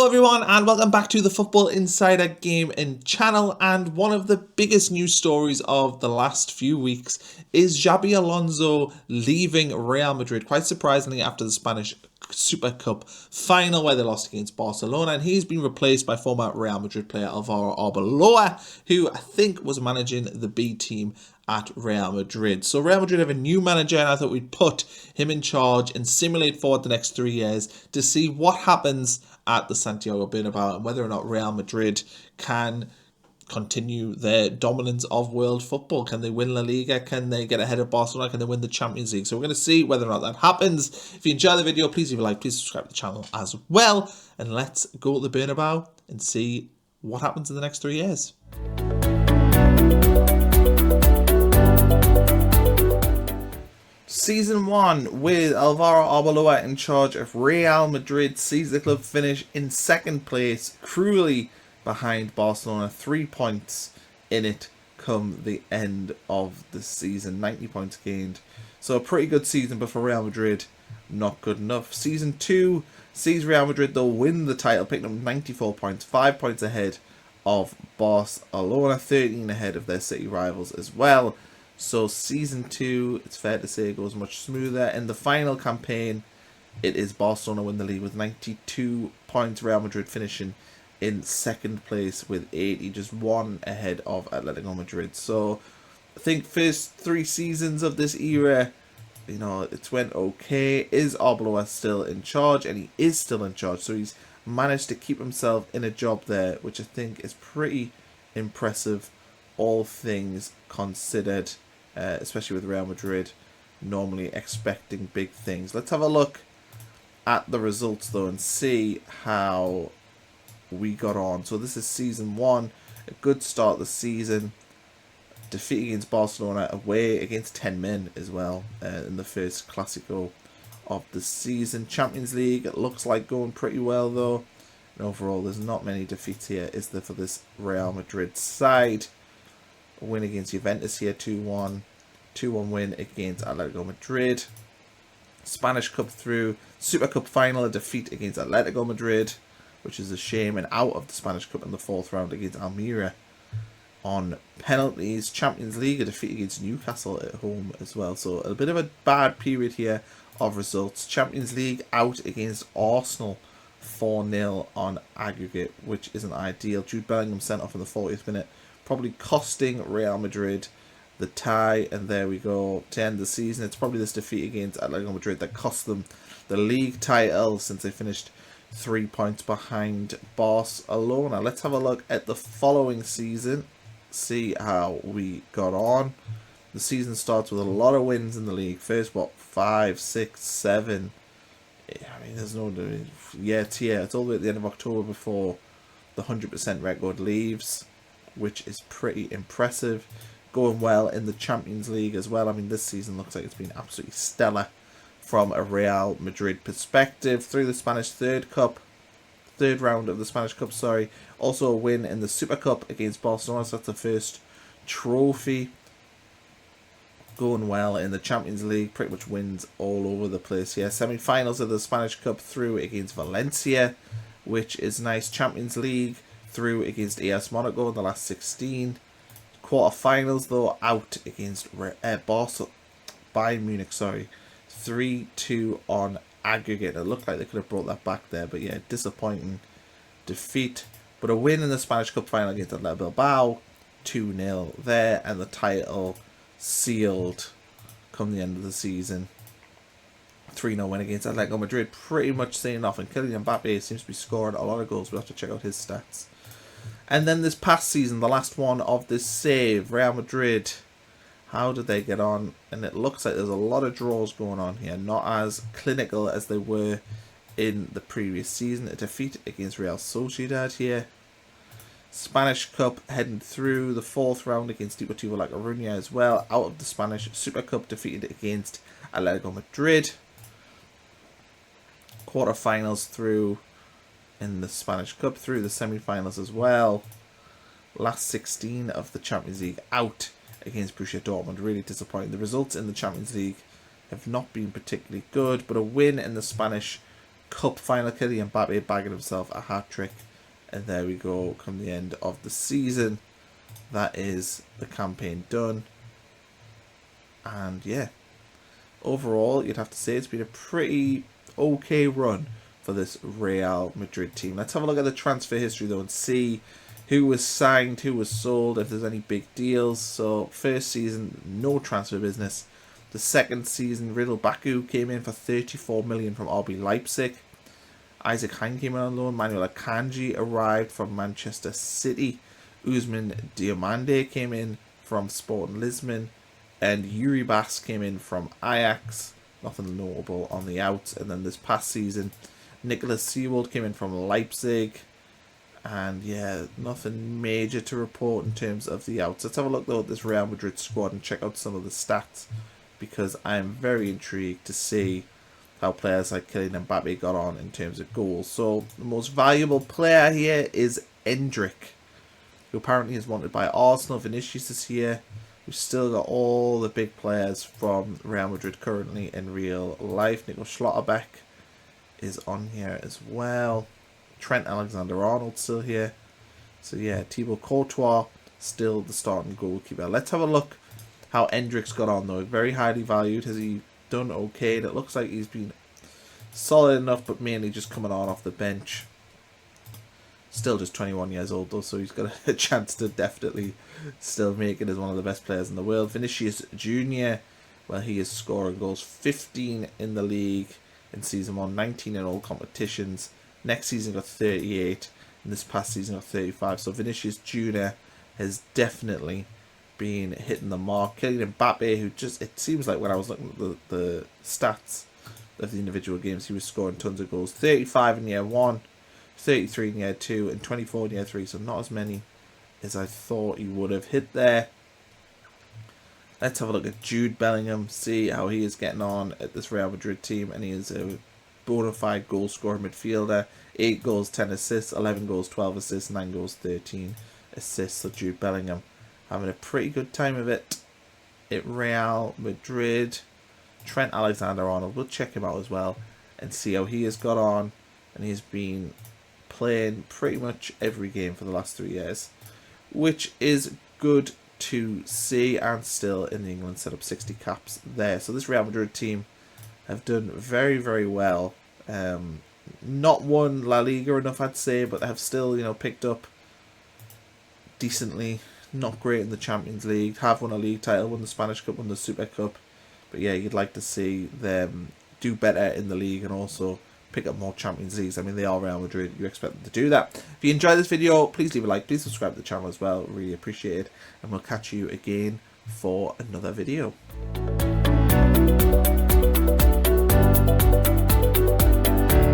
everyone, and welcome back to the Football Insider Gaming channel. And one of the biggest news stories of the last few weeks is Xabi Alonso leaving Real Madrid, quite surprisingly, after the Spanish Super Cup final where they lost against Barcelona, and he's been replaced by former Real Madrid player Alvaro Arbeloa, who I think was managing the B team at Real Madrid. So Real Madrid have a new manager, and I thought we'd put him in charge and simulate forward the next 3 years to see what happens at the Santiago Bernabeu and whether or not Real Madrid can continue their dominance of world football. Can they win La Liga? Can they get ahead of Barcelona? Can they win the Champions League? So we're going to see whether or not that happens. If you enjoy the video, please leave a like, please subscribe to the channel as well, and let's go to the Bernabeu and see what happens in the next 3 years. Season 1 with Alvaro Arbeloa in charge of Real Madrid sees the club finish in second place, cruelly behind Barcelona, 3 points in it come the end of the season, 90 points gained. So a pretty good season, but for Real Madrid, not good enough. Season 2 sees Real Madrid though win the title, picking up 94 points, 5 points ahead of Barcelona, 13 ahead of their city rivals as well. So season 2, it's fair to say, goes much smoother. In the final campaign, it is Barcelona win the league with 92 points. Real Madrid finishing in second place with 80, just 1 ahead of Atletico Madrid. So I think first 3 seasons of this era, you know, it's went okay. Is Arbeloa still in charge? And he is still in charge. So he's managed to keep himself in a job there, which I think is pretty impressive, all things considered. Especially with Real Madrid normally expecting big things. Let's have a look at the results though and see how we got on. So this is season 1, a good start of the season. Defeat against Barcelona, away against 10 men as well in the first Clásico of the season. Champions League, it looks like going pretty well though. And overall, there's not many defeats here, is there, for this Real Madrid side? A win against Juventus here, 2-1. 2-1 win against Atletico Madrid. Spanish Cup through. Super Cup final, a defeat against Atletico Madrid, which is a shame, and out of the Spanish Cup in the 4th round against Almeria on penalties. Champions League, a defeat against Newcastle at home as well. So a bit of a bad period here of results. Champions League out against Arsenal, 4-0 on aggregate, which isn't ideal. Jude Bellingham sent off in the 40th minute, probably costing Real Madrid the tie, and there we go to end the season. It's probably this defeat against Atletico Madrid that cost them the league title, since they finished 3 points behind Barcelona. Let's have a look at the following season, see how we got on. The season starts with a lot of wins in the league. First, what, 5, 6, 7. I mean, there's no year to year. It's all the way at the end of October before the 100% record leaves, which is pretty impressive. Going well in the Champions League as well. I mean, this season looks like it's been absolutely stellar from a Real Madrid perspective. Through the Spanish third round of the Spanish Cup, sorry. Also a win in the Super Cup against Barcelona, so that's the first trophy. Going well in the Champions League, pretty much wins all over the place here. Semi-finals of the Spanish Cup through against Valencia, which is nice. Champions League through against AS Monaco in the last 16. Quarterfinals though, out against Bayern Munich, sorry, 3-2 on aggregate. It looked like they could have brought that back there, but yeah, disappointing defeat. But a win in the Spanish Cup final against Athletic Bilbao, 2-0 there, and the title sealed come the end of the season. 3-0 win against Atletico Madrid, pretty much saying off, and Kylian Mbappe seems to be scoring a lot of goals. We'll have to check out his stats. And then this past season, the last one of this save, Real Madrid, how did they get on? And it looks like there's a lot of draws going on here, not as clinical as they were in the previous season. A defeat against Real Sociedad here. Spanish Cup heading through the 4th round against Deportivo La Coruña as well. Out of the Spanish Super Cup, defeated against Atletico Madrid. Quarterfinals through in the Spanish Cup, through the semi-finals as well. Last 16 of the Champions League out against Borussia Dortmund. Really disappointing. The results in the Champions League have not been particularly good, but a win in the Spanish Cup final, Kylian Mbappe bagging himself a hat-trick. And there we go, come the end of the season. That is the campaign done. And yeah, overall, you'd have to say it's been a pretty okay run for this Real Madrid team. Let's have a look at the transfer history though and see who was signed, who was sold, if there's any big deals. So first season, no transfer business. The second season, Riddle Baku came in for 34 million from RB Leipzig. Isaac Hein came in on loan. Manuel Akanji arrived from Manchester City. Usman Diomande came in from Sporting Lisbon. And Yuri Bas came in from Ajax. Nothing notable on the outs. And then this past season, Nicholas Seawold came in from Leipzig. And yeah, nothing major to report in terms of the outs. Let's have a look though at this Real Madrid squad and check out some of the stats, because I am very intrigued to see how players like Kylian Mbappe got on in terms of goals. So the most valuable player here is Endrick, who apparently is wanted by Arsenal. Vinicius is here. We've still got all the big players from Real Madrid currently in real life. Nico Schlotterbeck is on here as well. Trent Alexander-Arnold still here. So yeah, Thibaut Courtois still the starting goalkeeper. Let's have a look how Endrick's got on though. Very highly valued. Has he done okay? It looks like he's been solid enough, but mainly just coming on off the bench. Still just 21 years old though, so he's got a chance to definitely still make it as one of the best players in the world. Vinicius Jr., well, he is scoring goals. 15 in the league in season 1, 19 in all competitions. Next season got 38, and this past season got 35. So Vinicius Jr. has definitely been hitting the mark. Kylian Mbappe, who just, it seems like when I was looking at the stats of the individual games, he was scoring tons of goals. 35 in year 1, 33 in year 2, and 24 in year 3. So not as many as I thought he would have hit there. Let's have a look at Jude Bellingham, see how he is getting on at this Real Madrid team. And he is a bona fide goal scorer midfielder. 8 goals, 10 assists, 11 goals, 12 assists, 9 goals, 13 assists. So Jude Bellingham having a pretty good time of it at Real Madrid. Trent Alexander-Arnold, we'll check him out as well and see how he has got on. And he's been playing pretty much every game for the last 3 years, which is good to see. And still in the England setup, 60 caps there. So this Real Madrid team have done very, very well. Not won La Liga enough, I'd say, but they have still, you know, picked up decently. Not great in the Champions League. Have won a league title, won the Spanish Cup, won the Super Cup. But yeah, you'd like to see them do better in the league and also pick up more Champions Leagues. I mean, they are Real Madrid. You expect them to do that. If you enjoyed this video, please leave a like. Please subscribe to the channel as well. Really appreciate it. And we'll catch you again for another video.